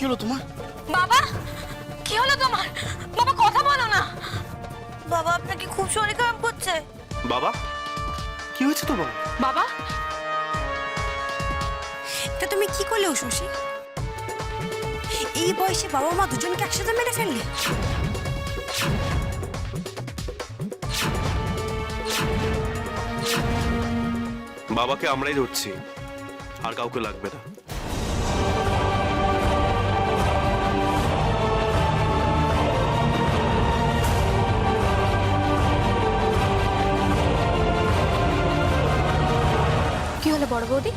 হলো তোমার? বাবা, কি হলো তোমার? বাবা, কথা বলো না। বাবা, আপনাকে খুব শরীর খারাপ করছে। বাবা, কি হয়েছে তোমার? বাবা, এটা তুমি কি করলে শশী? এই বয়সে বাবা মা দুজনকে একসাথে মেরে ফেললে? বাবাকে আমরাই ধরছি, আর কাউকে লাগবে না। কি হলো বড় বৌদি?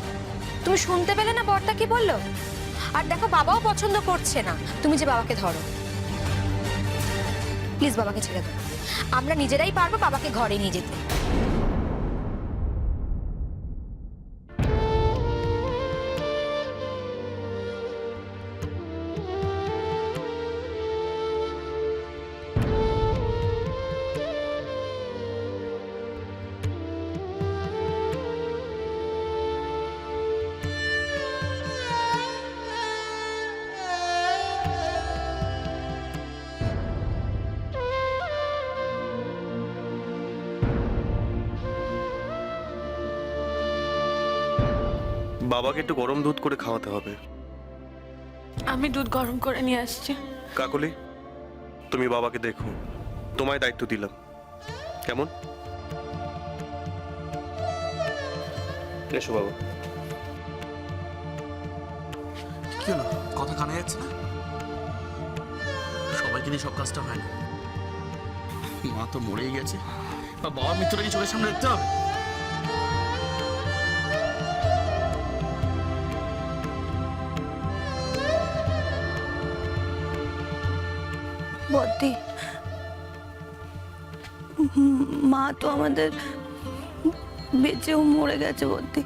তুমি শুনতে পেলে না বড়টা কি বললো? আর দেখো, বাবাও পছন্দ করছে না তুমি যে বাবাকে ধরো। প্লিজ বাবাকে ছেড়ে দাও, আমরা নিজেরাই পারবো বাবাকে ঘরে নিয়ে যেতে। বাবাকে একটু গরম দুধ করে খাওয়াতে হবে। আমি দুধ গরম করে নিয়ে আসছি। কাকলি, তুমি বাবাকে দেখো, তোমায় দায়িত্ব দিলাম, কেমন? এসো বাবা। কি হলো, কথা কানে যাচ্ছে না? সবাইকে নিয়ে সব কাজটা হয় না। মা তো মরেই গেছে, বা বাবার মৃত্যুটা কি চোখের সামনে দেখতে হবে? বদ্দি, মা তো আমাদের বেঁচেও মরে গেছে বদ্দি।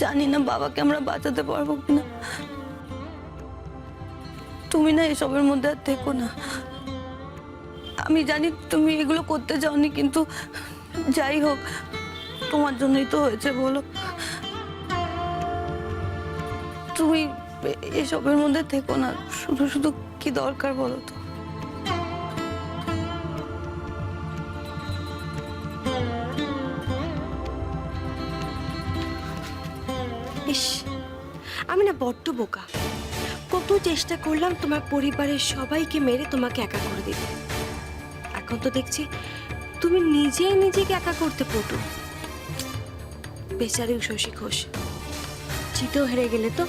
জানি না বাবাকে আমরা বাঁচাতে পারবো কিনা। তুমি না এসবের মধ্যে আর থেকো না। আমি জানি তুমি এগুলো করতে চাওনি, কিন্তু যাই হোক, তোমার জন্যই তো হয়েছে বলো। তুমি এসবের মধ্যে থেকো না, শুধু শুধু কি দরকার বলো তো? ইস, আমি না বড্ড বোকা। কত চেষ্টা করলাম তোমার পরিবারের সবাইকে মেরে তোমাকে একা করে দিতে। এখন তো দেখছি তুমি নিজেই নিজেকে একা করতে পটু। বেচারি শশী ঘোষ, জিতেও হেরে গেলে তো।